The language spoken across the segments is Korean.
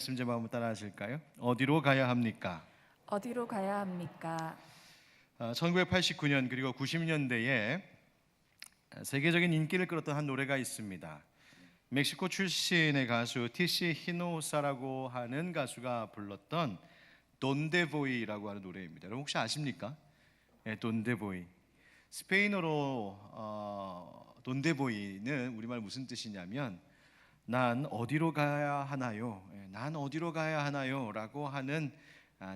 말씀 좀 한번 따라 하실까요? 어디로 가야 합니까? 어디로 가야 합니까? 1989년 그리고 90년대에 세계적인 인기를 끌었던 한 노래가 있습니다. 멕시코 출신의 가수 티시 히노사라고 하는 가수가 불렀던 돈데보이라고 하는 노래입니다. 여러분 혹시 아십니까? 네, 돈데보이. 스페인어로 돈데보이는 우리말 무슨 뜻이냐면 난 어디로 가야 하나요? 난 어디로 가야 하나요? 라고 하는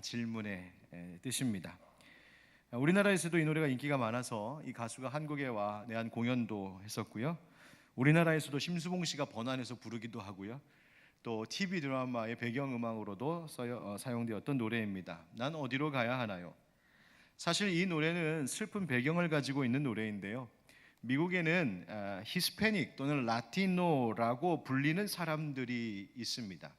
질문의 뜻입니다. 우리나라에서도 이 노래가 인기가 많아서 이 가수가 한국에 와 내한 공연도 했었고요. 우리나라에서도 심수봉 씨가 번안해서 부르기도 하고요. 또 TV 드라마의 배경음악으로도 사용되었던 노래입니다. 난 어디로 가야 하나요? 사실 이 노래는 슬픈 배경을 가지고 있는 노래인데요. 미국에는 히스패닉 또는 라티노라고 불리는 사람들이 있습니다.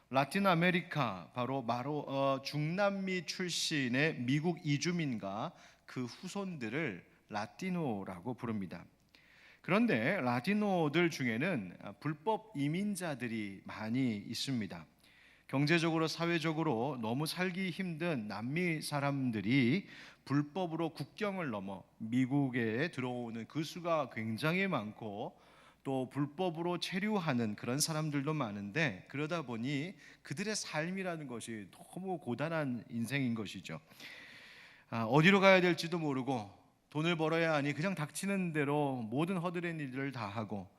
라틴 아메리카 바로 중남미 출신의 미국 이주민과 그 후손들을 라티노라고 부릅니다. 그런데 라티노들 중에는 불법 이민자들이 많이 있습니다. 경제적으로 사회적으로 너무 살기 힘든 남미 사람들이 불법으로 국경을 넘어 미국에 들어오는 그 수가 굉장히 많고 또 불법으로 체류하는 그런 사람들도 많은데 그러다 보니 그들의 삶이라는 것이 너무 고단한 인생인 것이죠. 어디로 가야 될지도 모르고 돈을 벌어야 하니 그냥 닥치는 대로 모든 허드렛 일들을 다 하고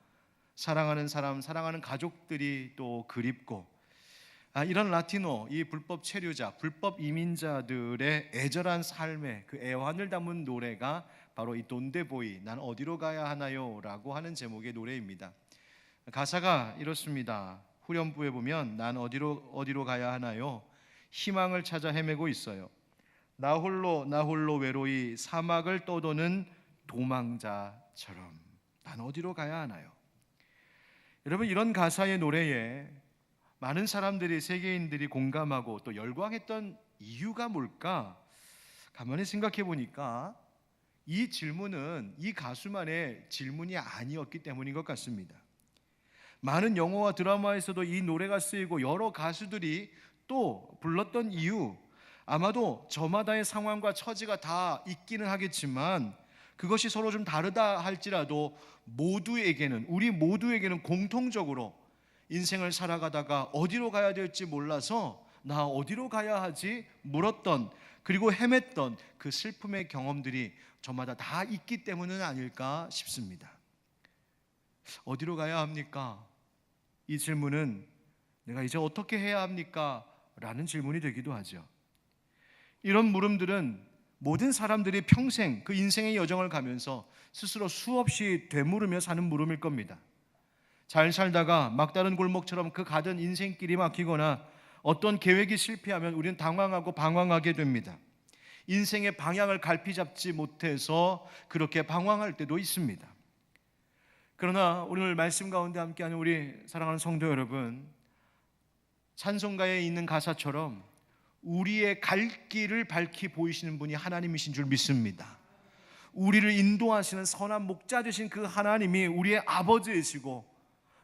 사랑하는 사람, 사랑하는 가족들이 또 그립고 이런 라티노, 이 불법 체류자, 불법 이민자들의 애절한 삶의 그 애환을 담은 노래가 바로 이 돈데보이, 난 어디로 가야 하나요? 라고 하는 제목의 노래입니다. 가사가 이렇습니다. 후렴부에 보면 난 어디로 가야 하나요? 희망을 찾아 헤매고 있어요. 나 홀로 외로이 사막을 떠도는 도망자처럼 난 어디로 가야 하나요? 여러분, 이런 가사의 노래에 많은 사람들이, 세계인들이 공감하고 또 열광했던 이유가 뭘까? 가만히 생각해 보니까 이 질문은 이 가수만의 질문이 아니었기 때문인 것 같습니다. 많은 영화와 드라마에서도 이 노래가 쓰이고 여러 가수들이 또 불렀던 이유, 아마도 저마다의 상황과 처지가 다 있기는 하겠지만 그것이 서로 좀 다르다 할지라도 우리 모두에게는 공통적으로 인생을 살아가다가 어디로 가야 될지 몰라서 나 어디로 가야 하지 물었던, 그리고 헤맸던 그 슬픔의 경험들이 저마다 다 있기 때문은 아닐까 싶습니다. 어디로 가야 합니까? 이 질문은 내가 이제 어떻게 해야 합니까? 라는 질문이 되기도 하죠. 이런 물음들은 모든 사람들이 평생 그 인생의 여정을 가면서 스스로 수없이 되물으며 사는 물음일 겁니다. 잘 살다가 막다른 골목처럼 그 가던 인생길이 막히거나 어떤 계획이 실패하면 우리는 당황하고 방황하게 됩니다. 인생의 방향을 갈피 잡지 못해서 그렇게 방황할 때도 있습니다. 그러나 오늘 말씀 가운데 함께하는 우리 사랑하는 성도 여러분, 찬송가에 있는 가사처럼 우리의 갈 길을 밝히 보이시는 분이 하나님이신 줄 믿습니다. 우리를 인도하시는 선한 목자 되신 그 하나님이 우리의 아버지이시고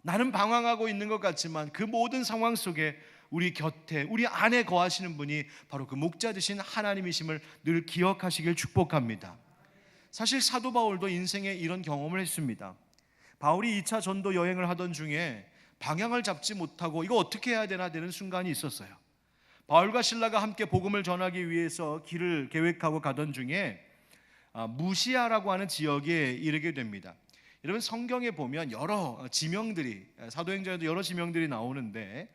나는 방황하고 있는 것 같지만 그 모든 상황 속에 우리 곁에, 우리 안에 거하시는 분이 바로 그 목자 되신 하나님이심을 늘 기억하시길 축복합니다. 사실 사도 바울도 인생에 이런 경험을 했습니다. 바울이 2차 전도 여행을 하던 중에 방향을 잡지 못하고 이거 어떻게 해야 되나 되는 순간이 있었어요. 바울과 실라가 함께 복음을 전하기 위해서 길을 계획하고 가던 중에 무시아라고 하는 지역에 이르게 됩니다. 여러분, 성경에 보면 여러 지명들이, 사도행전에도 여러 지명들이 나오는데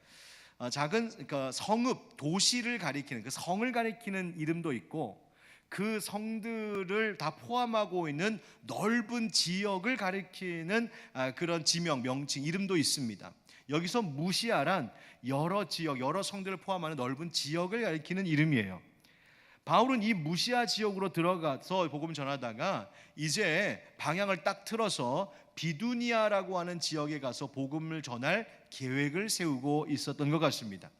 작은 성읍, 도시를 가리키는, 그 성을 가리키는 이름도 있고 그 성들을 다 포함하고 있는 넓은 지역을 가리키는 그런 지명, 명칭, 이름도 있습니다. 여기서 무시아란 여러 지역, 여러 성들을 포함하는 넓은 지역을 가리키는 이름이에요. 바울은 이 무시아 지역으로 들어가서 복음을 전하다가 이제 방향을 딱 틀어서 비두니아라고 하는 지역에 가서 복음을 전할 계획을 세우고 있었던 것 같습니다.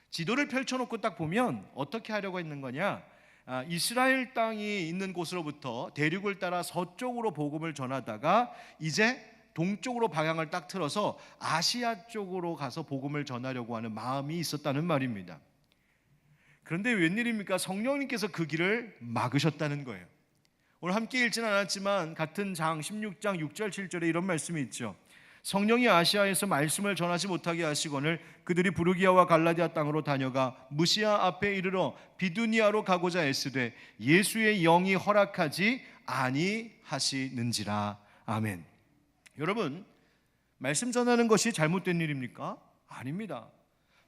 지도를 펼쳐놓고 딱 보면 어떻게 하려고 했는 거냐? 이스라엘 땅이 있는 곳으로부터 대륙을 따라 서쪽으로 복음을 전하다가 이제 동쪽으로 방향을 딱 틀어서 아시아 쪽으로 가서 복음을 전하려고 하는 마음이 있었다는 말입니다. 그런데 웬일입니까? 성령님께서 그 길을 막으셨다는 거예요. 오늘 함께 읽지는 않았지만 같은 장 16장 6절 7절에 이런 말씀이 있죠. 성령이 아시아에서 말씀을 전하지 못하게 하시거늘 그들이 부르기아와 갈라디아 땅으로 다녀가 무시아 앞에 이르러 비두니아로 가고자 애쓰되 예수의 영이 허락하지 아니하시는지라. 아멘. 여러분, 말씀 전하는 것이 잘못된 일입니까? 아닙니다.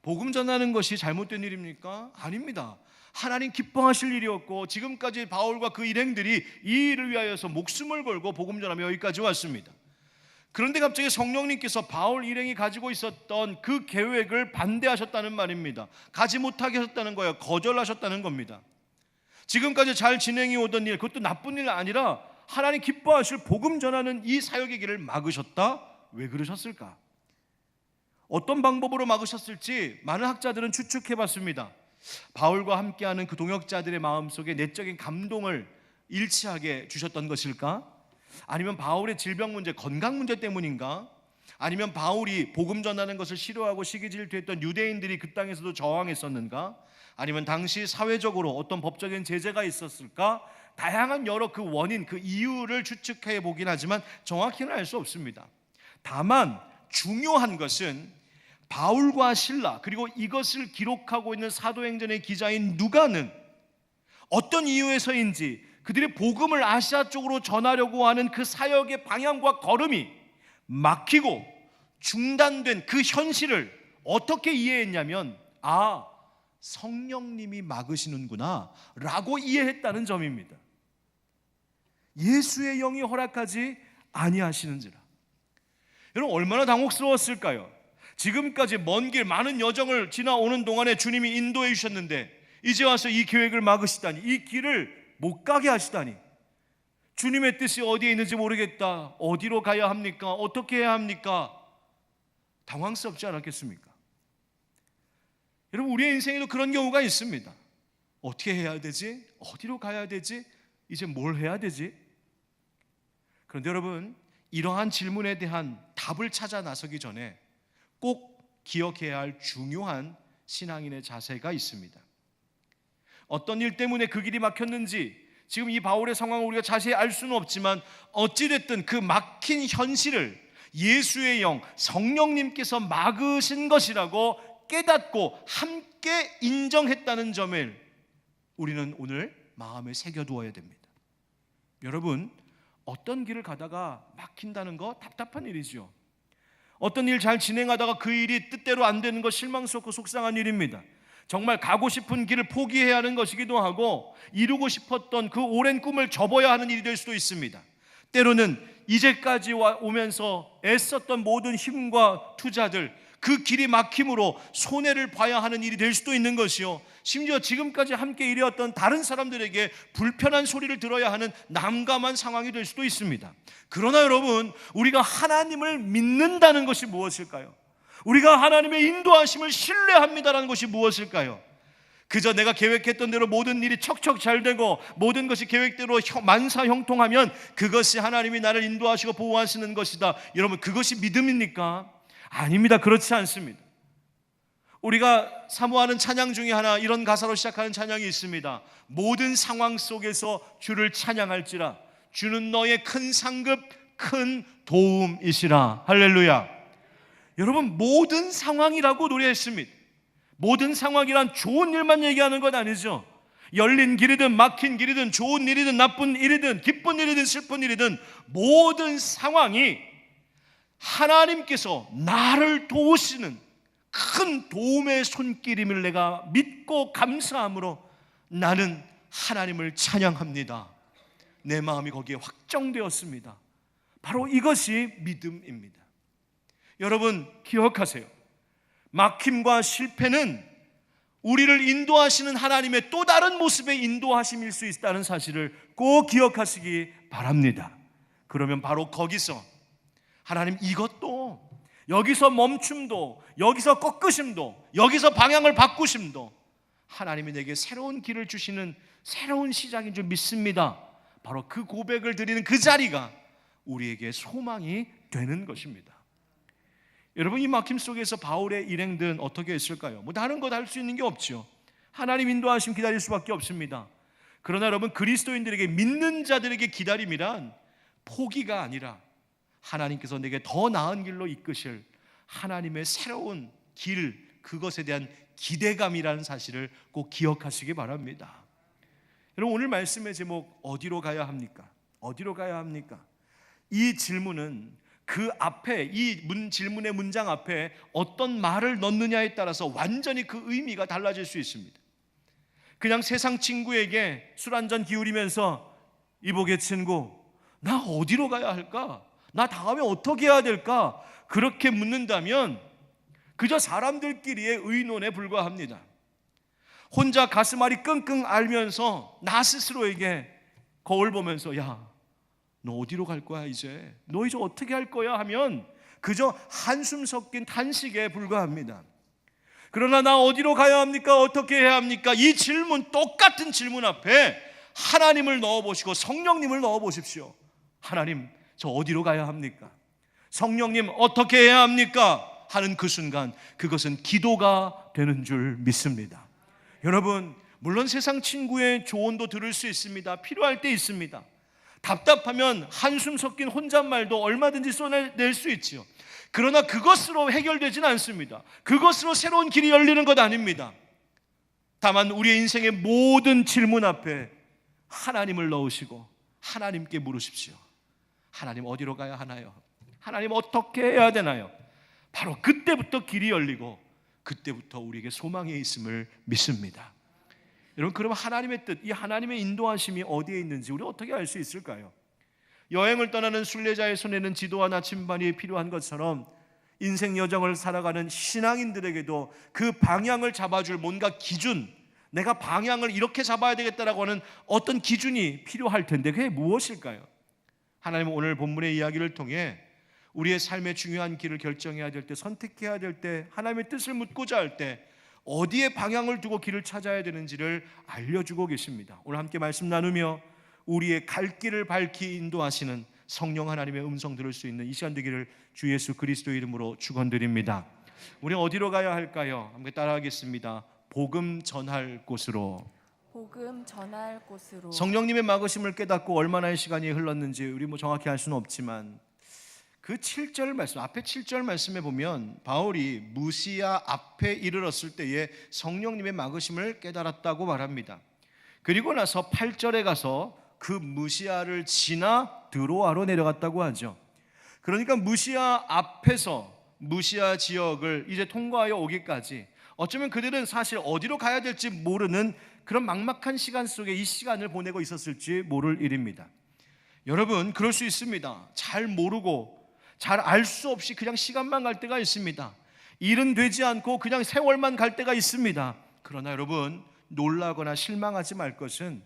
복음 전하는 것이 잘못된 일입니까? 아닙니다. 하나님 기뻐하실 일이었고 지금까지 바울과 그 일행들이 이 일을 위하여서 목숨을 걸고 복음 전하며 여기까지 왔습니다. 그런데 갑자기 성령님께서 바울 일행이 가지고 있었던 그 계획을 반대하셨다는 말입니다. 가지 못하게 하셨다는 거예요. 거절하셨다는 겁니다. 지금까지 잘 진행해 오던 일, 그것도 나쁜 일 아니라 하나님 기뻐하실 복음 전하는 이 사역의 길을 막으셨다? 왜 그러셨을까? 어떤 방법으로 막으셨을지 많은 학자들은 추측해 봤습니다. 바울과 함께하는 그 동역자들의 마음속에 내적인 감동을 일치하게 주셨던 것일까? 아니면 바울의 질병 문제, 건강 문제 때문인가? 아니면 바울이 복음 전하는 것을 싫어하고 시기질투했던 유대인들이 그 땅에서도 저항했었는가? 아니면 당시 사회적으로 어떤 법적인 제재가 있었을까? 다양한 여러 그 원인, 그 이유를 추측해 보긴 하지만 정확히는 알 수 없습니다. 다만 중요한 것은 바울과 실라, 그리고 이것을 기록하고 있는 사도행전의 기자인 누가는 어떤 이유에서인지 그들의 복음을 아시아 쪽으로 전하려고 하는 그 사역의 방향과 걸음이 막히고 중단된 그 현실을 어떻게 이해했냐면, 아, 성령님이 막으시는구나 라고 이해했다는 점입니다. 예수의 영이 허락하지 아니하시는지라. 여러분, 얼마나 당혹스러웠을까요? 지금까지 먼 길 많은 여정을 지나오는 동안에 주님이 인도해 주셨는데 이제 와서 이 계획을 막으시다니, 이 길을 못 가게 하시다니, 주님의 뜻이 어디에 있는지 모르겠다, 어디로 가야 합니까? 어떻게 해야 합니까? 당황스럽지 않았겠습니까? 여러분, 우리의 인생에도 그런 경우가 있습니다. 어떻게 해야 되지? 어디로 가야 되지? 이제 뭘 해야 되지? 그런데 여러분, 이러한 질문에 대한 답을 찾아 나서기 전에 꼭 기억해야 할 중요한 신앙인의 자세가 있습니다. 어떤 일 때문에 그 길이 막혔는지 지금 이 바울의 상황을 우리가 자세히 알 수는 없지만 어찌됐든 그 막힌 현실을 예수의 영, 성령님께서 막으신 것이라고 깨닫고 함께 인정했다는 점을 우리는 오늘 마음에 새겨두어야 됩니다. 여러분, 어떤 길을 가다가 막힌다는 거 답답한 일이죠. 어떤 일 잘 진행하다가 그 일이 뜻대로 안 되는 거 실망스럽고 속상한 일입니다. 정말 가고 싶은 길을 포기해야 하는 것이기도 하고 이루고 싶었던 그 오랜 꿈을 접어야 하는 일이 될 수도 있습니다. 때로는 이제까지 오면서 애썼던 모든 힘과 투자들, 그 길이 막힘으로 손해를 봐야 하는 일이 될 수도 있는 것이요, 심지어 지금까지 함께 일해왔던 다른 사람들에게 불편한 소리를 들어야 하는 난감한 상황이 될 수도 있습니다. 그러나 여러분, 우리가 하나님을 믿는다는 것이 무엇일까요? 우리가 하나님의 인도하심을 신뢰합니다라는 것이 무엇일까요? 그저 내가 계획했던 대로 모든 일이 척척 잘 되고 모든 것이 계획대로 만사형통하면 그것이 하나님이 나를 인도하시고 보호하시는 것이다. 여러분, 그것이 믿음입니까? 아닙니다. 그렇지 않습니다. 우리가 사모하는 찬양 중에 하나, 이런 가사로 시작하는 찬양이 있습니다. 모든 상황 속에서 주를 찬양할지라, 주는 너의 큰 상급 큰 도움이시라. 할렐루야. 여러분, 모든 상황이라고 노래했습니다. 모든 상황이란 좋은 일만 얘기하는 건 아니죠. 열린 길이든 막힌 길이든 좋은 일이든 나쁜 일이든 기쁜 일이든 슬픈 일이든 모든 상황이 하나님께서 나를 도우시는 큰 도움의 손길임을 내가 믿고 감사함으로 나는 하나님을 찬양합니다. 내 마음이 거기에 확정되었습니다. 바로 이것이 믿음입니다. 여러분, 기억하세요. 막힘과 실패는 우리를 인도하시는 하나님의 또 다른 모습의 인도하심일 수 있다는 사실을 꼭 기억하시기 바랍니다. 그러면 바로 거기서 하나님, 이것도, 여기서 멈춤도, 여기서 꺾으심도, 여기서 방향을 바꾸심도 하나님이 내게 새로운 길을 주시는 새로운 시작인 줄 믿습니다. 바로 그 고백을 드리는 그 자리가 우리에게 소망이 되는 것입니다. 여러분, 이 막힘 속에서 바울의 일행들은 어떻게 했을까요? 뭐 다른 것 할 수 있는 게 없죠. 하나님 인도하심 기다릴 수밖에 없습니다. 그러나 여러분, 그리스도인들에게, 믿는 자들에게 기다림이란 포기가 아니라 하나님께서 내게 더 나은 길로 이끄실 하나님의 새로운 길, 그것에 대한 기대감이라는 사실을 꼭 기억하시기 바랍니다. 여러분, 오늘 말씀의 제목, 어디로 가야 합니까? 어디로 가야 합니까? 이 질문은 그 앞에, 이 질문의 문장 앞에 어떤 말을 넣느냐에 따라서 완전히 그 의미가 달라질 수 있습니다. 그냥 세상 친구에게 술 한잔 기울이면서, 이보게 친구, 나 어디로 가야 할까? 나 다음에 어떻게 해야 될까? 그렇게 묻는다면 그저 사람들끼리의 의논에 불과합니다. 혼자 가슴앓이 끙끙 앓으면서 나 스스로에게 거울 보면서, 야, 너 어디로 갈 거야 이제? 너 이제 어떻게 할 거야? 하면 그저 한숨 섞인 탄식에 불과합니다. 그러나 나 어디로 가야 합니까? 어떻게 해야 합니까? 이 질문, 똑같은 질문 앞에 하나님을 넣어보시고 성령님을 넣어보십시오. 하나님, 저 어디로 가야 합니까? 성령님, 어떻게 해야 합니까? 하는 그 순간 그것은 기도가 되는 줄 믿습니다. 여러분, 물론 세상 친구의 조언도 들을 수 있습니다. 필요할 때 있습니다. 답답하면 한숨 섞인 혼잣말도 얼마든지 쏟아낼 수 있지요. 그러나 그것으로 해결되지는 않습니다. 그것으로 새로운 길이 열리는 것 아닙니다. 다만 우리의 인생의 모든 질문 앞에 하나님을 넣으시고 하나님께 물으십시오. 하나님, 어디로 가야 하나요? 하나님, 어떻게 해야 되나요? 바로 그때부터 길이 열리고 그때부터 우리에게 소망이 있음을 믿습니다. 여러분, 그럼 하나님의 뜻, 이 하나님의 인도하심이 어디에 있는지 우리 어떻게 알 수 있을까요? 여행을 떠나는 순례자의 손에는 지도와 나침반이 필요한 것처럼 인생 여정을 살아가는 신앙인들에게도 그 방향을 잡아줄 뭔가 기준, 내가 방향을 이렇게 잡아야 되겠다라고 하는 어떤 기준이 필요할 텐데, 그게 무엇일까요? 하나님은 오늘 본문의 이야기를 통해 우리의 삶의 중요한 길을 결정해야 될 때, 선택해야 될 때, 하나님의 뜻을 묻고자 할 때 어디에 방향을 두고 길을 찾아야 되는지를 알려주고 계십니다. 오늘 함께 말씀 나누며 우리의 갈 길을 밝히 인도하시는 성령 하나님의 음성 들을 수 있는 이 시간 되기를 주 예수 그리스도 이름으로 축원드립니다. 우리 어디로 가야 할까요? 함께 따라하겠습니다. 복음 전할 곳으로. 복음 전할 곳으로. 성령님의 막으심을 깨닫고 얼마나의 시간이 흘렀는지 우리 정확히 알 수는 없지만 그 7절 말씀, 앞에 7절 말씀에 보면 바울이 무시아 앞에 이르렀을 때에 성령님의 막으심을 깨달았다고 말합니다. 그리고 나서 8절에 가서 그 무시아를 지나 드로아로 내려갔다고 하죠. 그러니까 무시아 앞에서 무시아 지역을 이제 통과하여 오기까지 어쩌면 그들은 사실 어디로 가야 될지 모르는 그런 막막한 시간 속에 이 시간을 보내고 있었을지 모를 일입니다. 여러분, 그럴 수 있습니다. 잘 모르고 잘 알 수 없이 그냥 시간만 갈 때가 있습니다. 일은 되지 않고 그냥 세월만 갈 때가 있습니다. 그러나 여러분, 놀라거나 실망하지 말 것은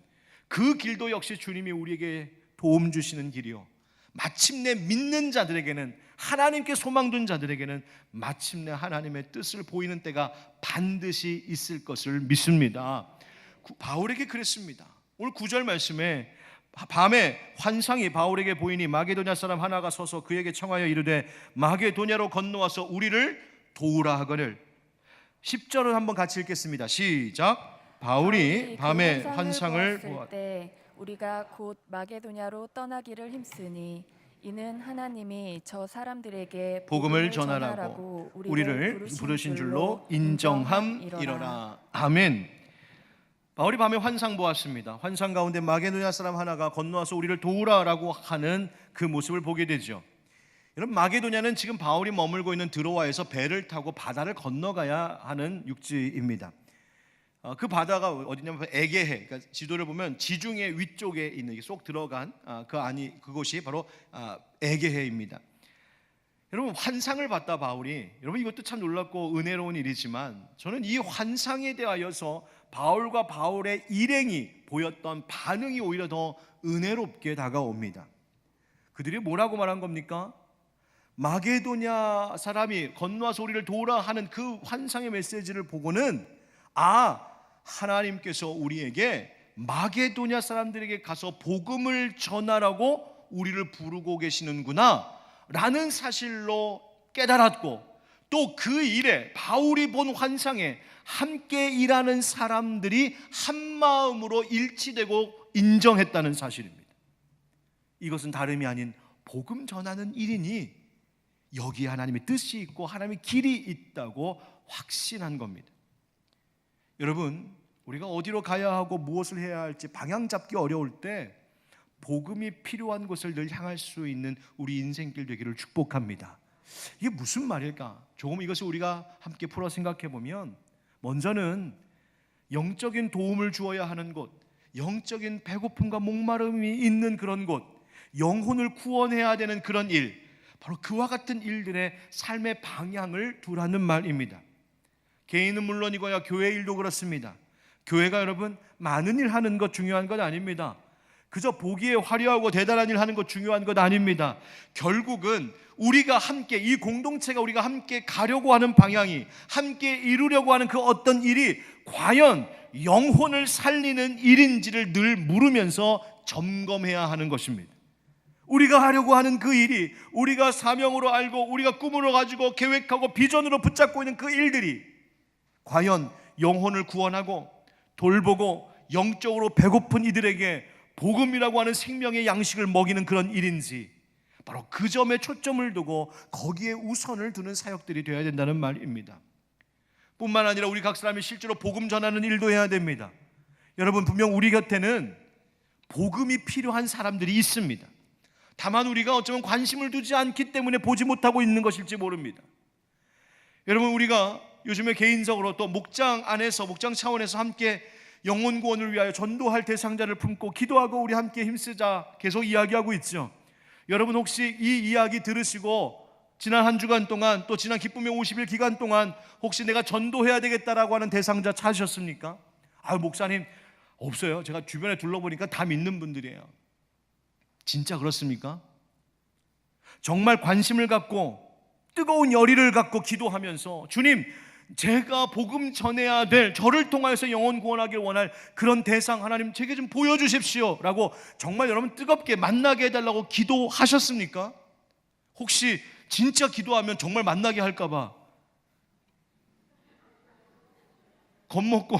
그 길도 역시 주님이 우리에게 도움 주시는 길이요, 마침내 믿는 자들에게는, 하나님께 소망 둔 자들에게는 마침내 하나님의 뜻을 보이는 때가 반드시 있을 것을 믿습니다. 바울에게 그랬습니다. 오늘 9절 말씀에 밤에 환상이 바울에게 보이니 마게도냐 사람 하나가 서서 그에게 청하여 이르되 마게도냐로 건너와서 우리를 도우라 하거늘. 10절을 한번 같이 읽겠습니다. 시작. 바울이 밤에 환상을 보았을 때 우리가 곧 마게도냐로 떠나기를 힘쓰니 이는 하나님이 저 사람들에게 복음을 전하라고 우리를 부르신 줄로 인정함이러라. 아멘. 바울이 밤에 환상 보았습니다. 환상 가운데 마게도냐 사람 하나가 건너와서 우리를 도우라라고 하는 그 모습을 보게 되죠. 여러분, 마게도냐는 지금 바울이 머물고 있는 드로아에서 배를 타고 바다를 건너가야 하는 육지입니다. 그 바다가 어디냐면 에게해, 그러니까 지도를 보면 지중해 위쪽에 있는, 쏙 들어간 그곳이 바로 에게해입니다. 여러분, 환상을 봤다 바울이, 여러분 이것도 참 놀랍고 은혜로운 일이지만 저는 이 환상에 대하여서 바울과 바울의 일행이 보였던 반응이 오히려 더 은혜롭게 다가옵니다. 그들이 뭐라고 말한 겁니까? 마게도냐 사람이 건너와서 우리를 도우라 하는 그 환상의 메시지를 보고는, 하나님께서 우리에게 마게도냐 사람들에게 가서 복음을 전하라고 우리를 부르고 계시는구나 라는 사실로 깨달았고, 또 그 일에, 바울이 본 환상에 함께 일하는 사람들이 한마음으로 일치되고 인정했다는 사실입니다. 이것은 다름이 아닌 복음 전하는 일이니 여기에 하나님의 뜻이 있고 하나님의 길이 있다고 확신한 겁니다. 여러분, 우리가 어디로 가야 하고 무엇을 해야 할지 방향 잡기 어려울 때 복음이 필요한 곳을 늘 향할 수 있는 우리 인생길 되기를 축복합니다. 이게 무슨 말일까? 조금 이것을 우리가 함께 풀어 생각해 보면, 먼저는 영적인 도움을 주어야 하는 곳, 영적인 배고픔과 목마름이 있는 그런 곳, 영혼을 구원해야 되는 그런 일, 바로 그와 같은 일들의 삶의 방향을 두라는 말입니다. 개인은 물론이고야 교회 일도 그렇습니다. 교회가 여러분 많은 일 하는 것 중요한 것 아닙니다. 그저 보기에 화려하고 대단한 일 하는 것 중요한 것 아닙니다. 결국은 우리가 함께, 이 공동체가 우리가 함께 가려고 하는 방향이, 함께 이루려고 하는 그 어떤 일이 과연 영혼을 살리는 일인지를 늘 물으면서 점검해야 하는 것입니다. 우리가 하려고 하는 그 일이, 우리가 사명으로 알고 우리가 꿈으로 가지고 계획하고 비전으로 붙잡고 있는 그 일들이 과연 영혼을 구원하고 돌보고 영적으로 배고픈 이들에게 복음이라고 하는 생명의 양식을 먹이는 그런 일인지, 바로 그 점에 초점을 두고 거기에 우선을 두는 사역들이 되어야 된다는 말입니다. 뿐만 아니라 우리 각 사람이 실제로 복음 전하는 일도 해야 됩니다. 여러분, 분명 우리 곁에는 복음이 필요한 사람들이 있습니다. 다만 우리가 어쩌면 관심을 두지 않기 때문에 보지 못하고 있는 것일지 모릅니다. 여러분, 우리가 요즘에 개인적으로 또 목장 안에서, 목장 차원에서 함께 영혼 구원을 위하여 전도할 대상자를 품고 기도하고 우리 함께 힘쓰자 계속 이야기하고 있죠. 여러분, 혹시 이 이야기 들으시고 지난 한 주간 동안, 또 지난 기쁨의 50일 기간 동안 혹시 내가 전도해야 되겠다라고 하는 대상자 찾으셨습니까? 목사님, 없어요. 제가 주변에 둘러보니까 다 믿는 분들이에요. 진짜 그렇습니까? 정말 관심을 갖고 뜨거운 열의를 갖고 기도하면서, 주님, 제가 복음 전해야 될, 저를 통하여서 영혼 구원하길 원할 그런 대상 하나님 제게 좀 보여주십시오 라고 정말 여러분 뜨겁게 만나게 해달라고 기도하셨습니까? 혹시 진짜 기도하면 정말 만나게 할까봐 겁먹고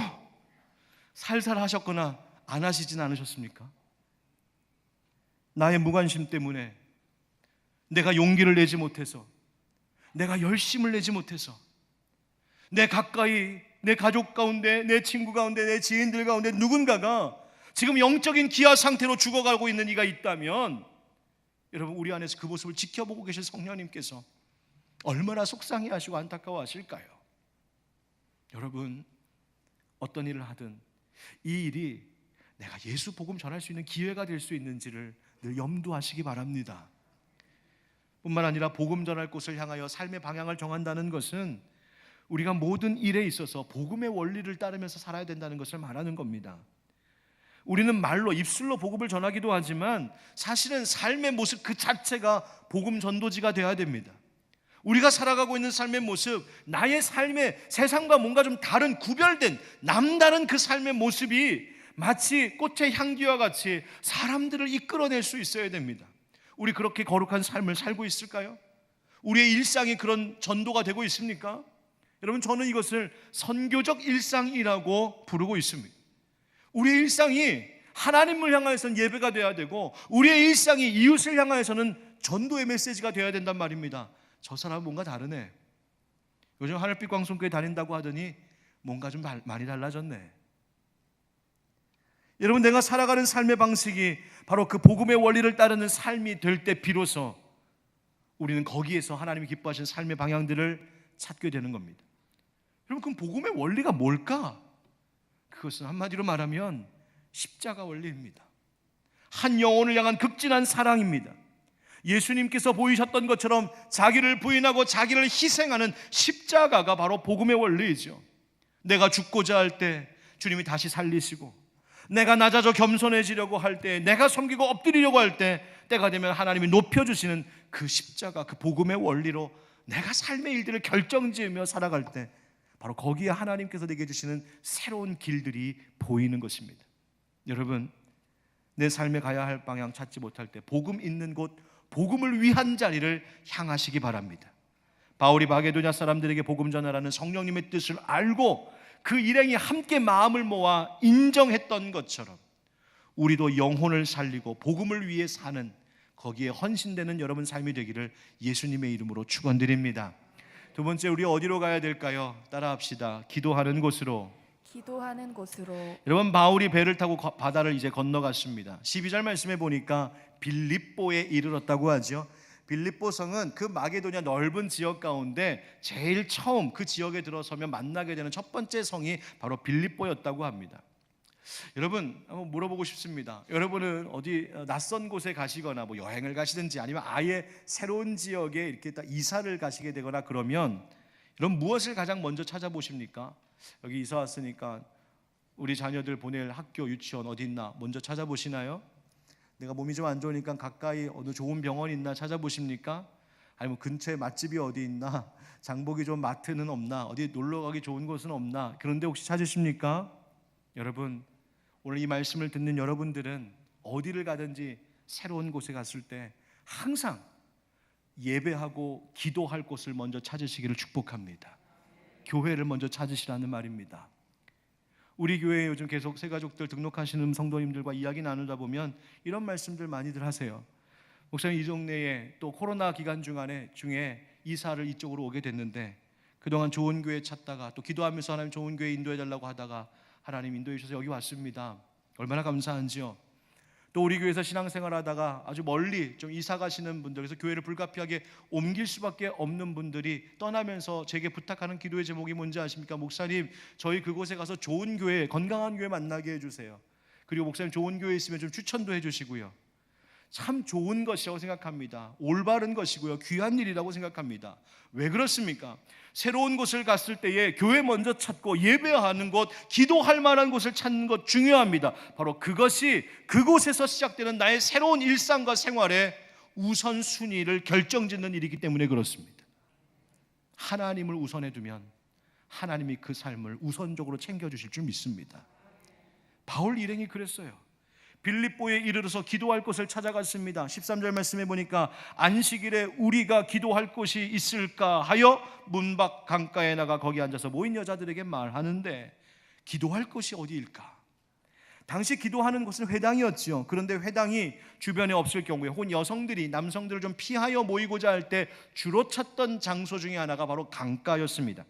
살살 하셨거나 안 하시진 않으셨습니까? 나의 무관심 때문에, 내가 용기를 내지 못해서, 내가 열심을 내지 못해서, 내 가까이, 내 가족 가운데, 내 친구 가운데, 내 지인들 가운데 누군가가 지금 영적인 기아 상태로 죽어가고 있는 이가 있다면, 여러분, 우리 안에서 그 모습을 지켜보고 계신 성령님께서 얼마나 속상해하시고 안타까워하실까요? 여러분, 어떤 일을 하든 이 일이 내가 예수 복음 전할 수 있는 기회가 될 수 있는지를 늘 염두하시기 바랍니다. 뿐만 아니라 복음 전할 곳을 향하여 삶의 방향을 정한다는 것은 우리가 모든 일에 있어서 복음의 원리를 따르면서 살아야 된다는 것을 말하는 겁니다. 우리는 말로, 입술로 복음을 전하기도 하지만 사실은 삶의 모습 그 자체가 복음 전도지가 되어야 됩니다. 우리가 살아가고 있는 삶의 모습, 나의 삶의 세상과 뭔가 좀 다른, 구별된, 남다른 그 삶의 모습이 마치 꽃의 향기와 같이 사람들을 이끌어낼 수 있어야 됩니다. 우리 그렇게 거룩한 삶을 살고 있을까요? 우리의 일상이 그런 전도가 되고 있습니까? 여러분, 저는 이것을 선교적 일상이라고 부르고 있습니다. 우리의 일상이 하나님을 향하여서는 예배가 되어야 되고, 우리의 일상이 이웃을 향하여서는 전도의 메시지가 되어야 된단 말입니다. 저 사람은 뭔가 다르네. 요즘 하늘빛 광송교회 다닌다고 하더니 뭔가 좀 많이 달라졌네. 여러분, 내가 살아가는 삶의 방식이 바로 그 복음의 원리를 따르는 삶이 될 때 비로소 우리는 거기에서 하나님이 기뻐하시는 삶의 방향들을 찾게 되는 겁니다. 여러분, 그럼 복음의 원리가 뭘까? 그것은 한마디로 말하면 십자가 원리입니다. 한 영혼을 향한 극진한 사랑입니다. 예수님께서 보이셨던 것처럼 자기를 부인하고 자기를 희생하는 십자가가 바로 복음의 원리이죠. 내가 죽고자 할 때 주님이 다시 살리시고, 내가 낮아져 겸손해지려고 할 때, 내가 섬기고 엎드리려고 할 때, 때가 되면 하나님이 높여주시는 그 십자가, 그 복음의 원리로 내가 삶의 일들을 결정지으며 살아갈 때 바로 거기에 하나님께서 내게 주시는 새로운 길들이 보이는 것입니다. 여러분, 내 삶에 가야 할 방향 찾지 못할 때 복음 있는 곳, 복음을 위한 자리를 향하시기 바랍니다. 바울이 마게도냐 사람들에게 복음 전하라는 성령님의 뜻을 알고 그 일행이 함께 마음을 모아 인정했던 것처럼 우리도 영혼을 살리고 복음을 위해 사는, 거기에 헌신되는 여러분 삶이 되기를 예수님의 이름으로 축원드립니다. 두 번째, 우리 어디로 가야 될까요? 따라합시다. 기도하는 곳으로. 기도하는 곳으로. 여러분, 바울이 배를 타고 바다를 이제 건너갔습니다. 12절 말씀에 보니까 빌립보에 이르렀다고 하죠. 빌립보 성은 그 마게도냐 넓은 지역 가운데 제일 처음 그 지역에 들어서면 만나게 되는 첫 번째 성이 바로 빌립보였다고 합니다. 여러분, 한번 물어보고 싶습니다. 여러분은 어디 낯선 곳에 가시거나 뭐 여행을 가시든지 아니면 아예 새로운 지역에 이렇게 딱 이사를 가시게 되거나 그러면 여러분 무엇을 가장 먼저 찾아보십니까? 여기 이사 왔으니까 우리 자녀들 보낼 학교, 유치원 어디 있나 먼저 찾아보시나요? 내가 몸이 좀 안 좋으니까 가까이 어느 좋은 병원 있나 찾아보십니까? 아니면 근처에 맛집이 어디 있나, 장보기 좋은 마트는 없나, 어디 놀러 가기 좋은 곳은 없나, 그런데 혹시 찾으십니까? 여러분, 오늘 이 말씀을 듣는 여러분들은 어디를 가든지 새로운 곳에 갔을 때 항상 예배하고 기도할 곳을 먼저 찾으시기를 축복합니다. 교회를 먼저 찾으시라는 말입니다. 우리 교회에 요즘 계속 새가족들 등록하시는 성도님들과 이야기 나누다 보면 이런 말씀들 많이들 하세요. 목사님, 이 동네에 또 코로나 기간 중에 이사를 이쪽으로 오게 됐는데 그동안 좋은 교회 찾다가 또 기도하면서 하나님 좋은 교회 인도해달라고 하다가 하나님 인도해 주셔서 여기 왔습니다. 얼마나 감사한지요. 또 우리 교회에서 신앙생활하다가 아주 멀리 좀 이사 가시는 분들, 그래서 교회를 불가피하게 옮길 수밖에 없는 분들이 떠나면서 제게 부탁하는 기도의 제목이 뭔지 아십니까? 목사님, 저희 그곳에 가서 좋은 교회, 건강한 교회 만나게 해주세요. 그리고 목사님 좋은 교회 있으면 좀 추천도 해주시고요. 참 좋은 것이라고 생각합니다. 올바른 것이고요, 귀한 일이라고 생각합니다. 왜 그렇습니까? 새로운 곳을 갔을 때에 교회 먼저 찾고 예배하는 곳, 기도할 만한 곳을 찾는 것 중요합니다. 바로 그것이 그곳에서 시작되는 나의 새로운 일상과 생활의 우선순위를 결정짓는 일이기 때문에 그렇습니다. 하나님을 우선해 두면 하나님이 그 삶을 우선적으로 챙겨주실 줄 믿습니다. 바울 일행이 그랬어요. 빌립보에 이르러서 기도할 곳을 찾아갔습니다. 13절 말씀해 보니까 안식일에 우리가 기도할 곳이 있을까 하여 문 밖 강가에 나가 거기 앉아서 모인 여자들에게 말하는데, 기도할 곳이 어디일까? 당시 기도하는 곳은 회당이었죠. 그런데 회당이 주변에 없을 경우에 혹은 여성들이 남성들을 좀 피하여 모이고자 할 때 주로 찾던 장소 중에 하나가 바로 강가였습니다.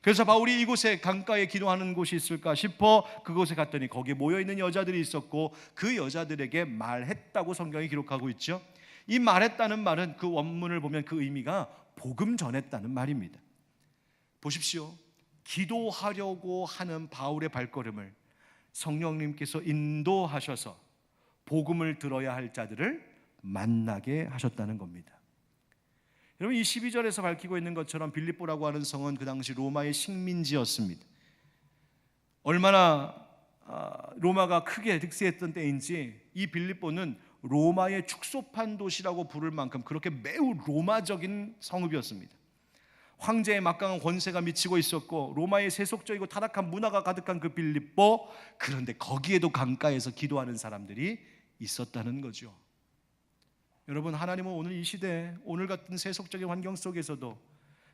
그래서 바울이 이곳에 강가에 기도하는 곳이 있을까 싶어 그곳에 갔더니 거기에 모여있는 여자들이 있었고 그 여자들에게 말했다고 성경이 기록하고 있죠. 이 말했다는 말은 그 원문을 보면 그 의미가 복음 전했다는 말입니다. 보십시오. 기도하려고 하는 바울의 발걸음을 성령님께서 인도하셔서 복음을 들어야 할 자들을 만나게 하셨다는 겁니다. 여러분, 이 12절에서 밝히고 있는 것처럼 빌립보라고 하는 성은 그 당시 로마의 식민지였습니다. 얼마나 로마가 크게 득세했던 때인지 이 빌립보는 로마의 축소판 도시라고 부를 만큼 그렇게 매우 로마적인 성읍이었습니다. 황제의 막강한 권세가 미치고 있었고 로마의 세속적이고 타락한 문화가 가득한 그 빌립보, 그런데 거기에도 강가에서 기도하는 사람들이 있었다는 거죠. 여러분, 하나님은 오늘 이 시대에 오늘 같은 세속적인 환경 속에서도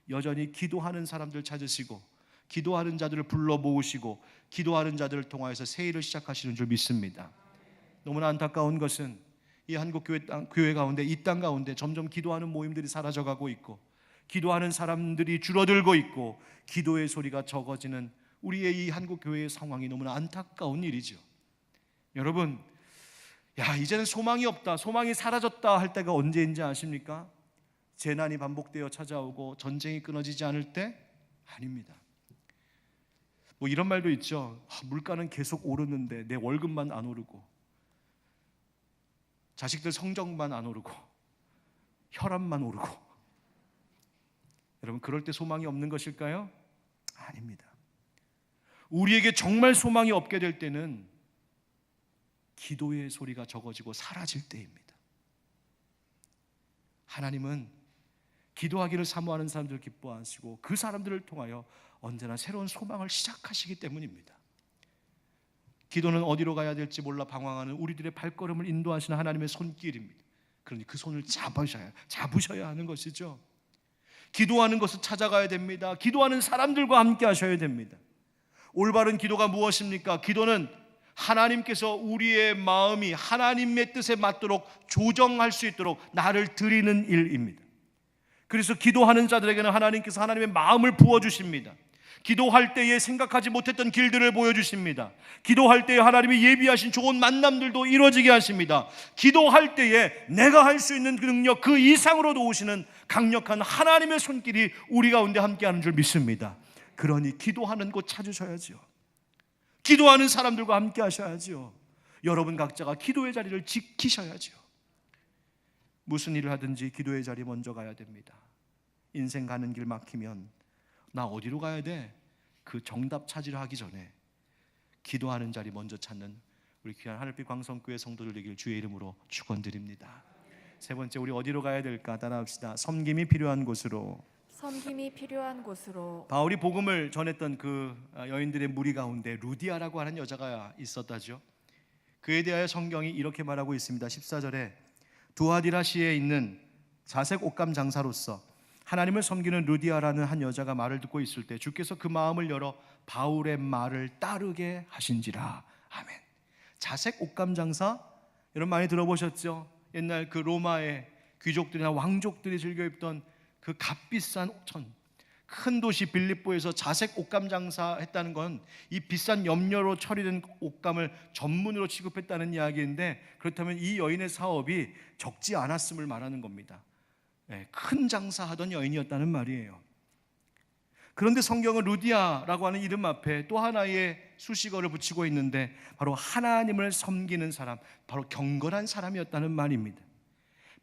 여전히 기도하는 사람들 찾으시고 기도하는 자들을 불러 모으시고 기도하는 자들을 통하여서 새 일을 시작하시는 줄 믿습니다. 너무나 안타까운 것은 이 한국 교회 가운데, 이 땅 가운데 점점 기도하는 모임들이 사라져가고 있고 기도하는 사람들이 줄어들고 있고 기도의 소리가 적어지는 우리의 이 한국 교회의 상황이 너무나 안타까운 일이죠. 여러분, 이제는 소망이 없다, 소망이 사라졌다 할 때가 언제인지 아십니까? 재난이 반복되어 찾아오고 전쟁이 끊어지지 않을 때? 아닙니다. 뭐 이런 말도 있죠. 물가는 계속 오르는데 내 월급만 안 오르고 자식들 성적만 안 오르고 혈압만 오르고. 여러분, 그럴 때 소망이 없는 것일까요? 아닙니다. 우리에게 정말 소망이 없게 될 때는 기도의 소리가 적어지고 사라질 때입니다. 하나님은 기도하기를 사모하는 사람들을 기뻐하시고 그 사람들을 통하여 언제나 새로운 소망을 시작하시기 때문입니다. 기도는 어디로 가야 될지 몰라 방황하는 우리들의 발걸음을 인도하시는 하나님의 손길입니다. 그러니 그 손을 잡으셔야 하는 것이죠. 기도하는 것을 찾아가야 됩니다. 기도하는 사람들과 함께 하셔야 됩니다. 올바른 기도가 무엇입니까? 기도는 하나님께서 우리의 마음이 하나님의 뜻에 맞도록 조정할 수 있도록 나를 드리는 일입니다. 그래서 기도하는 자들에게는 하나님께서 하나님의 마음을 부어주십니다. 기도할 때에 생각하지 못했던 길들을 보여주십니다. 기도할 때에 하나님이 예비하신 좋은 만남들도 이루어지게 하십니다. 기도할 때에 내가 할 수 있는 그 능력 그 이상으로 도우시는 강력한 하나님의 손길이 우리 가운데 함께하는 줄 믿습니다. 그러니 기도하는 곳 찾으셔야죠. 기도하는 사람들과 함께 하셔야죠. 여러분 각자가 기도의 자리를 지키셔야죠. 무슨 일을 하든지 기도의 자리 먼저 가야 됩니다. 인생 가는 길 막히면 나 어디로 가야 돼? 그 정답 찾으려 하기 전에 기도하는 자리 먼저 찾는 우리 귀한 하늘빛 광성교회 성도들 되길 주의 이름으로 축원드립니다. 세 번째, 우리 어디로 가야 될까? 따라합시다. 섬김이 필요한 곳으로. 섬김이 필요한 곳으로. 바울이 복음을 전했던 그 여인들의 무리 가운데 루디아라고 하는 여자가 있었다죠. 그에 대하여 성경이 이렇게 말하고 있습니다. 14절에 두아디라시에 있는 자색 옷감 장사로서 하나님을 섬기는 루디아라는 한 여자가 말을 듣고 있을 때 주께서 그 마음을 열어 바울의 말을 따르게 하신지라. 아멘. 자색 옷감 장사, 여러분 많이 들어보셨죠? 옛날 그 로마의 귀족들이나 왕족들이 즐겨 입던 그 값비싼 옷천, 큰 도시 빌립보에서 자색 옷감 장사했다는 건 이 비싼 염료로 처리된 옷감을 전문으로 취급했다는 이야기인데, 그렇다면 이 여인의 사업이 적지 않았음을 말하는 겁니다. 큰 장사하던 여인이었다는 말이에요. 그런데 성경은 루디아라고 하는 이름 앞에 또 하나의 수식어를 붙이고 있는데 바로 하나님을 섬기는 사람, 바로 경건한 사람이었다는 말입니다.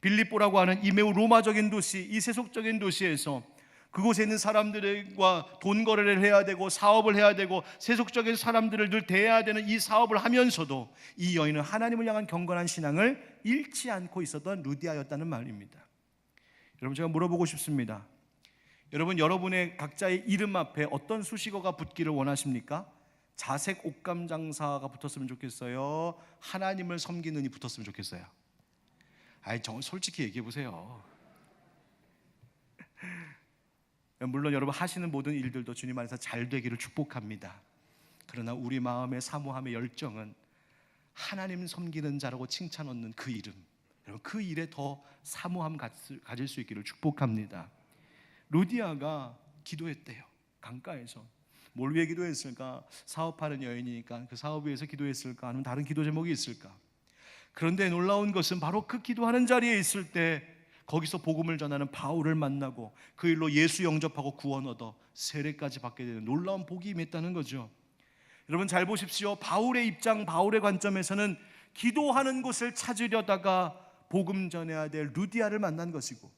빌립보라고 하는 이 매우 로마적인 도시, 이 세속적인 도시에서 그곳에 있는 사람들과 돈 거래를 해야 되고 사업을 해야 되고 세속적인 사람들을 늘 대해야 되는 이 사업을 하면서도 이 여인은 하나님을 향한 경건한 신앙을 잃지 않고 있었던 루디아였다는 말입니다. 여러분, 제가 물어보고 싶습니다. 여러분, 여러분의 각자의 이름 앞에 어떤 수식어가 붙기를 원하십니까? 자색 옷감 장사가 붙었으면 좋겠어요? 하나님을 섬기는이 붙었으면 좋겠어요? 솔직히 얘기해 보세요. 물론 여러분 하시는 모든 일들도 주님 안에서 잘 되기를 축복합니다. 그러나 우리 마음의 사모함의 열정은 하나님 섬기는 자라고 칭찬 얻는 그 이름, 여러분 그 일에 더 사모함 가질 수 있기를 축복합니다. 루디아가 기도했대요. 강가에서. 뭘 위해 기도했을까? 사업하는 여인이니까 그 사업 위해서 기도했을까? 아니면 다른 기도 제목이 있을까? 그런데 놀라운 것은 바로 그 기도하는 자리에 있을 때 거기서 복음을 전하는 바울을 만나고 그 일로 예수 영접하고 구원 얻어 세례까지 받게 되는 놀라운 복이 임했다는 거죠. 여러분 잘 보십시오. 바울의 입장, 바울의 관점에서는 기도하는 곳을 찾으려다가 복음 전해야 될 루디아를 만난 것이고,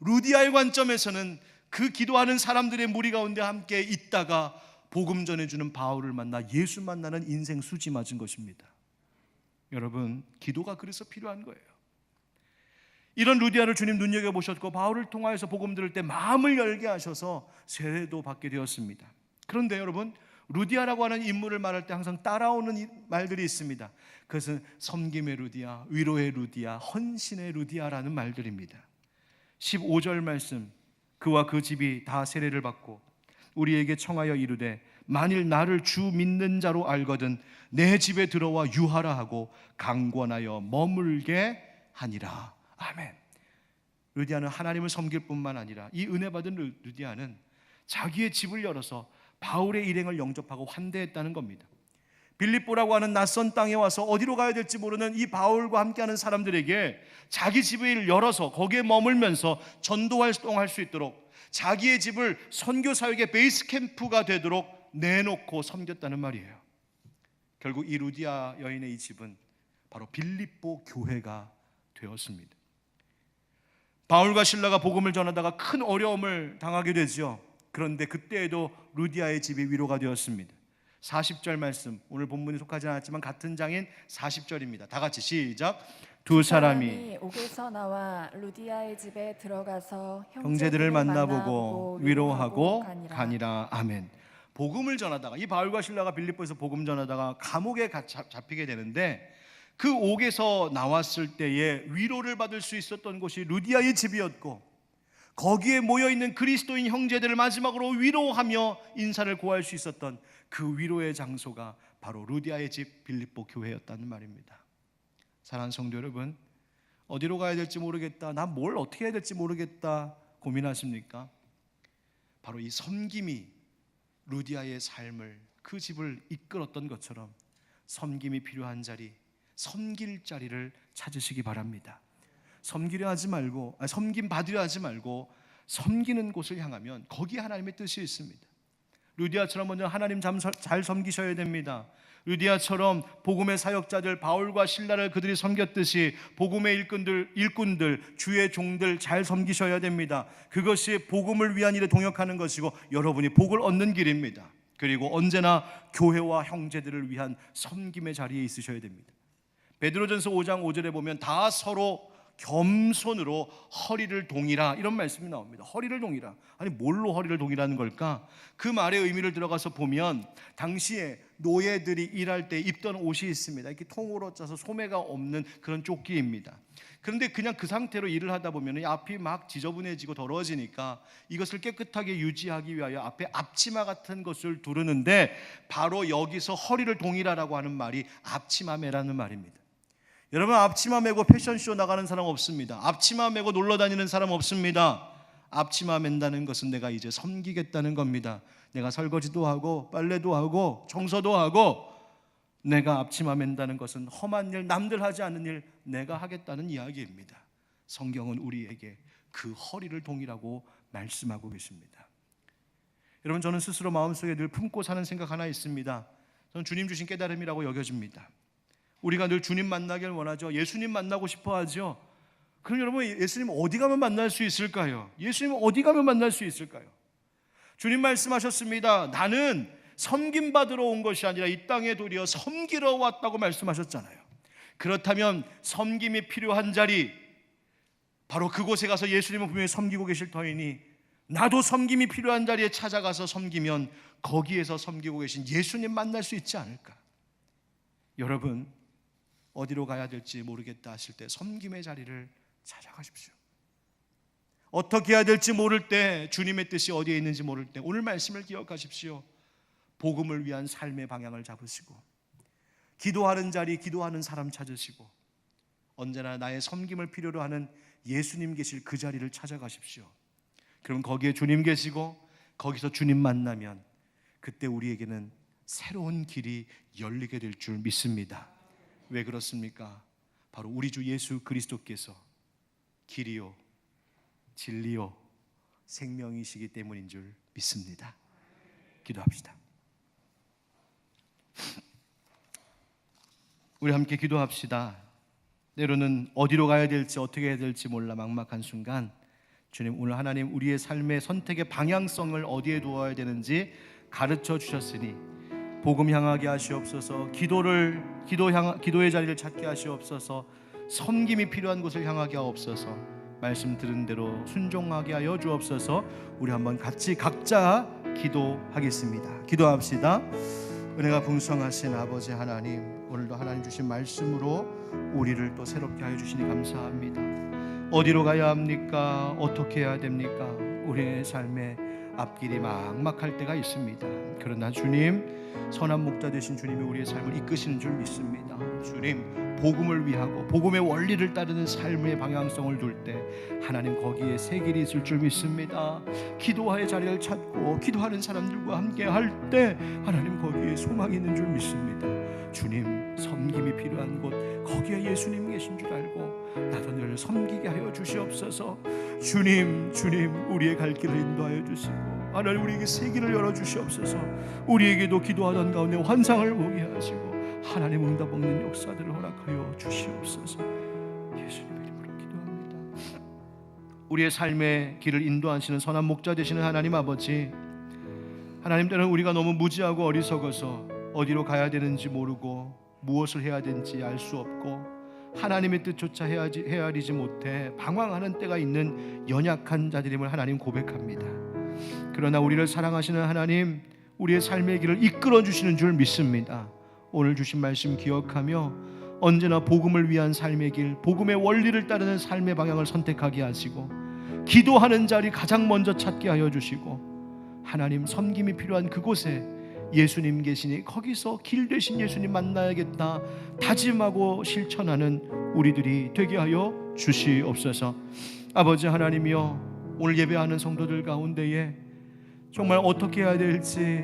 루디아의 관점에서는 그 기도하는 사람들의 무리 가운데 함께 있다가 복음 전해주는 바울을 만나 예수 만나는 인생 수지 맞은 것입니다. 여러분, 기도가 그래서 필요한 거예요. 이런 루디아를 주님 눈여겨보셨고 바울을 통하여서 복음 들을 때 마음을 열게 하셔서 세례도 받게 되었습니다. 그런데 여러분, 루디아라고 하는 인물을 말할 때 항상 따라오는 말들이 있습니다. 그것은 섬김의 루디아, 위로의 루디아, 헌신의 루디아라는 말들입니다. 15절 말씀, 그와 그 집이 다 세례를 받고 우리에게 청하여 이르되 만일 나를 주 믿는 자로 알거든 내 집에 들어와 유하라 하고 강권하여 머물게 하니라. 아멘. 루디아는 하나님을 섬길 뿐만 아니라 이 은혜 받은 루디아는 자기의 집을 열어서 바울의 일행을 영접하고 환대했다는 겁니다. 빌립보라고 하는 낯선 땅에 와서 어디로 가야 될지 모르는 이 바울과 함께하는 사람들에게 자기 집을 열어서 거기에 머물면서 전도 활동할 수 있도록 자기의 집을 선교 사역의 베이스 캠프가 되도록 내놓고 섬겼다는 말이에요. 결국 이 루디아 여인의 이 집은 바로 빌립보 교회가 되었습니다. 바울과 실라가 복음을 전하다가 큰 어려움을 당하게 되죠. 그런데 그때에도 루디아의 집이 위로가 되었습니다. 40절 말씀, 오늘 본문에 속하지 않았지만 같은 장인 40절입니다. 다 같이 시작. 두 사람이 옥에서 나와 루디아의 집에 들어가서 형제들을 만나보고 위로하고 가니라. 아멘. 복음을 전하다가 이 바울과 실라가 빌립보에서 복음 전하다가 감옥에 잡히게 되는데 그 옥에서 나왔을 때에 위로를 받을 수 있었던 곳이 루디아의 집이었고, 거기에 모여있는 그리스도인 형제들을 마지막으로 위로하며 인사를 고할 수 있었던 그 위로의 장소가 바로 루디아의 집 빌립보 교회였다는 말입니다. 사랑하는 성도 여러분, 어디로 가야 될지 모르겠다, 난 뭘 어떻게 해야 될지 모르겠다 고민하십니까? 바로 이 섬김이 루디아의 삶을, 그 집을 이끌었던 것처럼 섬김이 필요한 자리, 섬길 자리를 찾으시기 바랍니다. 섬기려 하지 말고, 섬김 받으려 하지 말고 섬기는 곳을 향하면 거기에 하나님의 뜻이 있습니다. 루디아처럼 먼저 하나님 잘 섬기셔야 됩니다. 루디아처럼 복음의 사역자들 바울과 실라를 그들이 섬겼듯이 복음의 일꾼들, 주의 종들 잘 섬기셔야 됩니다. 그것이 복음을 위한 일에 동역하는 것이고 여러분이 복을 얻는 길입니다. 그리고 언제나 교회와 형제들을 위한 섬김의 자리에 있으셔야 됩니다. 베드로전서 5장 5절에 보면 다 서로 겸손으로 허리를 동이라, 이런 말씀이 나옵니다. 허리를 동이라. 아니, 뭘로 허리를 동이라는 걸까? 그 말의 의미를 들어가서 보면 당시에 노예들이 일할 때 입던 옷이 있습니다. 이렇게 통으로 짜서 소매가 없는 그런 조끼입니다. 그런데 그냥 그 상태로 일을 하다 보면 앞이 막 지저분해지고 더러워지니까 이것을 깨끗하게 유지하기 위하여 앞에 앞치마 같은 것을 두르는데, 바로 여기서 허리를 동이라라고 하는 말이 앞치마매라는 말입니다. 여러분, 앞치마 메고 패션쇼 나가는 사람 없습니다. 앞치마 메고 놀러 다니는 사람 없습니다. 앞치마 맨다는 것은 내가 이제 섬기겠다는 겁니다. 내가 설거지도 하고 빨래도 하고 청소도 하고, 내가 앞치마 맨다는 것은 험한 일, 남들 하지 않는 일 내가 하겠다는 이야기입니다. 성경은 우리에게 그 허리를 동이라고 말씀하고 계십니다. 여러분, 저는 스스로 마음속에 늘 품고 사는 생각 하나 있습니다. 저는 주님 주신 깨달음이라고 여겨집니다. 우리가 늘 주님 만나길 원하죠. 예수님 만나고 싶어 하죠. 그럼 여러분, 예수님 어디 가면 만날 수 있을까요? 예수님 어디 가면 만날 수 있을까요? 주님 말씀하셨습니다. 나는 섬김받으러 온 것이 아니라 이 땅에 도리어 섬기러 왔다고 말씀하셨잖아요. 그렇다면 섬김이 필요한 자리, 바로 그곳에 가서 예수님은 분명히 섬기고 계실 터이니 나도 섬김이 필요한 자리에 찾아가서 섬기면 거기에서 섬기고 계신 예수님 만날 수 있지 않을까? 여러분, 어디로 가야 될지 모르겠다 하실 때 섬김의 자리를 찾아가십시오. 어떻게 해야 될지 모를 때, 주님의 뜻이 어디에 있는지 모를 때 오늘 말씀을 기억하십시오. 복음을 위한 삶의 방향을 잡으시고, 기도하는 자리, 기도하는 사람 찾으시고, 언제나 나의 섬김을 필요로 하는 예수님 계실 그 자리를 찾아가십시오. 그럼 거기에 주님 계시고 거기서 주님 만나면 그때 우리에게는 새로운 길이 열리게 될 줄 믿습니다. 왜 그렇습니까? 바로 우리 주 예수 그리스도께서 길이요 진리요 생명이시기 때문인 줄 믿습니다. 기도합시다. 우리 함께 기도합시다. 때로는 어디로 가야 될지 어떻게 해야 될지 몰라 막막한 순간, 주님, 오늘 하나님 우리의 삶의 선택의 방향성을 어디에 두어야 되는지 가르쳐 주셨으니 복음 향하게 하시옵소서. 기도의 자리를 찾게 하시옵소서. 섬김이 필요한 곳을 향하게 하옵소서. 말씀 들은 대로 순종하게 하여 주옵소서. 우리 한번 같이 각자 기도하겠습니다. 기도합시다. 은혜가 풍성하신 아버지 하나님, 오늘도 하나님 주신 말씀으로 우리를 또 새롭게 하여 주시니 감사합니다. 어디로 가야 합니까? 어떻게 해야 됩니까? 우리의 삶에 앞길이 막막할 때가 있습니다. 그러나 주님, 선한 목자 되신 주님이 우리의 삶을 이끄시는 줄 믿습니다. 주님, 복음을 위하고 복음의 원리를 따르는 삶의 방향성을 둘 때 하나님 거기에 새 길이 있을 줄 믿습니다. 기도의 자리를 찾고 기도하는 사람들과 함께 할 때 하나님 거기에 소망이 있는 줄 믿습니다. 주님, 섬김이 필요한 곳, 거기에 예수님 계신 줄 알고 나도 늘 섬기게 하여 주시옵소서. 주님, 우리의 갈 길을 인도하여 주시고 하나님 우리에게 새 길을 열어주시옵소서. 우리에게도 기도하던 가운데 환상을 보게 하시고 하나님 응답 없는 역사들을 허락하여 주시옵소서. 예수님의 이름으로 기도합니다. 우리의 삶의 길을 인도하시는 선한 목자 되시는 하나님 아버지, 하나님, 때는 우리가 너무 무지하고 어리석어서 어디로 가야 되는지 모르고 무엇을 해야 되는지 알 수 없고 하나님의 뜻조차 헤아리지 못해 방황하는 때가 있는 연약한 자들임을 하나님 고백합니다. 그러나 우리를 사랑하시는 하나님, 우리의 삶의 길을 이끌어 주시는 줄 믿습니다. 오늘 주신 말씀 기억하며 언제나 복음을 위한 삶의 길, 복음의 원리를 따르는 삶의 방향을 선택하게 하시고, 기도하는 자리 가장 먼저 찾게 하여 주시고, 하나님 섬김이 필요한 그곳에 예수님 계시니 거기서 길 되신 예수님 만나야겠다 다짐하고 실천하는 우리들이 되게 하여 주시옵소서. 아버지 하나님이여, 오늘 예배하는 성도들 가운데에 정말 어떻게 해야 될지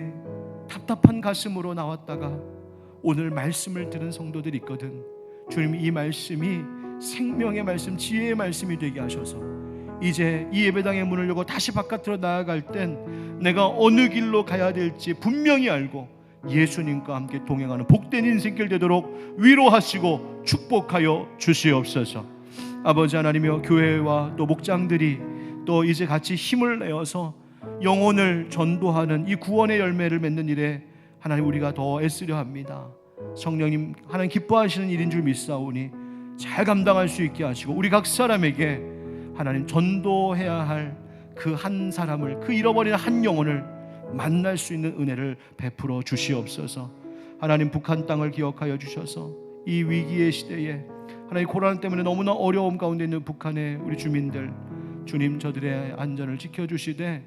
답답한 가슴으로 나왔다가 오늘 말씀을 들은 성도들이 있거든. 주님, 이 말씀이 생명의 말씀, 지혜의 말씀이 되게 하셔서 이제 이 예배당의 문을 열고 다시 바깥으로 나아갈 땐 내가 어느 길로 가야 될지 분명히 알고 예수님과 함께 동행하는 복된 인생길 되도록 위로하시고 축복하여 주시옵소서. 아버지 하나님이여, 교회와 또 목장들이 또 이제 같이 힘을 내어서 영혼을 전도하는 이 구원의 열매를 맺는 일에 하나님 우리가 더 애쓰려 합니다. 성령님, 하나님 기뻐하시는 일인 줄 믿사오니 잘 감당할 수 있게 하시고, 우리 각 사람에게 하나님 전도해야 할 그 한 사람을, 그 잃어버린 한 영혼을 만날 수 있는 은혜를 베풀어 주시옵소서. 하나님, 북한 땅을 기억하여 주셔서 이 위기의 시대에 하나님 코로나 때문에 너무나 어려움 가운데 있는 북한의 우리 주민들, 주님 저들의 안전을 지켜주시되,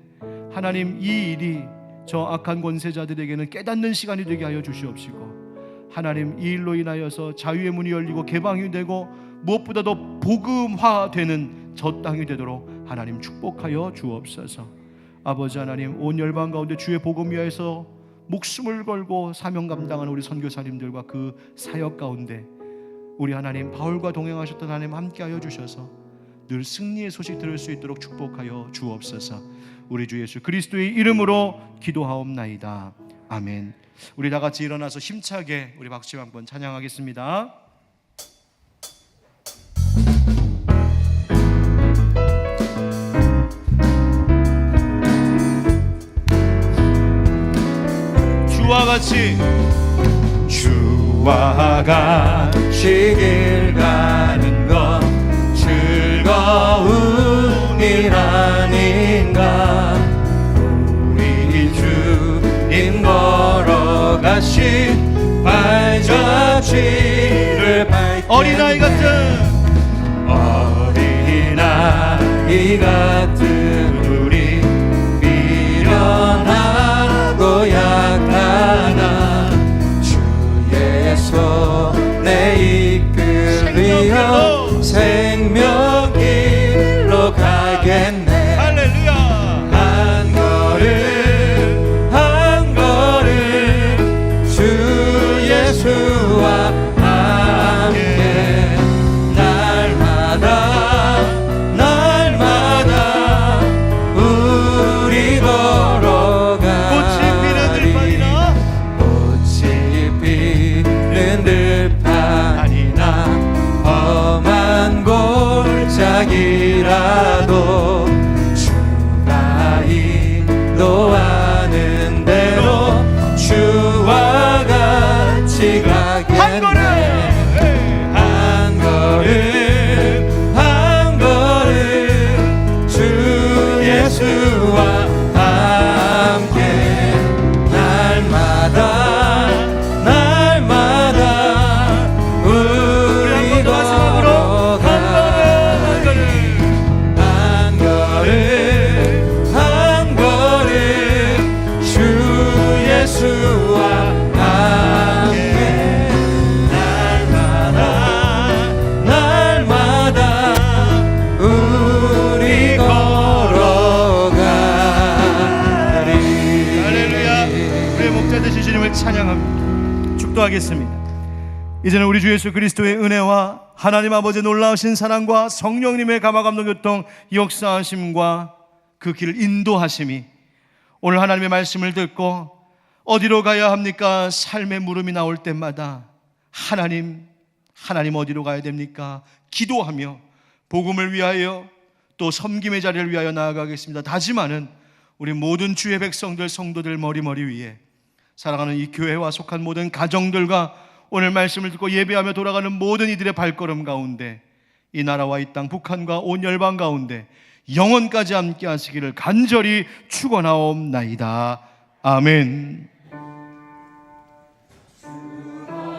하나님 이 일이 저 악한 권세자들에게는 깨닫는 시간이 되게 하여 주시옵시고, 하나님 이 일로 인하여서 자유의 문이 열리고 개방이 되고 무엇보다도 복음화되는 저 땅이 되도록 하나님 축복하여 주옵소서. 아버지 하나님, 온 열방 가운데 주의 복음 위하여서 목숨을 걸고 사명 감당하는 우리 선교사님들과 그 사역 가운데 우리 하나님 바울과 동행하셨던 하나님 함께하여 주셔서 늘 승리의 소식 들을 수 있도록 축복하여 주옵소서. 우리 주 예수 그리스도의 이름으로 기도하옵나이다. 아멘. 우리 다 같이 일어나서 힘차게 우리 박수 한번 찬양하겠습니다. 주와 같이 길 가는 것 즐거운 일 아닌가. 우리 주님 걸어가신 발자취를 밟겠네. 어린아이 같은 우리 미련하고 약하나 주의 손에 이끌려 생명길로 가겠네. 할렐루야. 한 걸음 한 걸음 주 예수와 함께 날마다 우리 걸어가리. 꽃이 피는 들판이나 험한 골짜기라도 주가 인도하는 대로 주와 같이 가겠네. 한 걸음 한 걸음 주 예수와 함께 날마다 우리 걸어가리. 한 걸음 한 걸음 주 예수와 함께 날마다 우리 걸어가리. 할렐루야. 우리의 목자 되신 주님을 찬양합니다. 축도하겠습니다. 이제는 우리 주 예수 그리스도의 은혜와 하나님 아버지의 놀라우신 사랑과 성령님의 감화감동 교통 역사하심과 그 길을 인도하심이 오늘 하나님의 말씀을 듣고 어디로 가야 합니까? 삶의 물음이 나올 때마다 하나님 어디로 가야 됩니까? 기도하며 복음을 위하여 또 섬김의 자리를 위하여 나아가겠습니다. 다짐하는 우리 모든 주의 백성들, 성도들 머리 위에 사랑하는 이 교회와 속한 모든 가정들과 오늘 말씀을 듣고 예배하며 돌아가는 모든 이들의 발걸음 가운데 이 나라와 이 땅 북한과 온 열방 가운데 영원까지 함께 하시기를 간절히 축원하옵나이다. 아멘.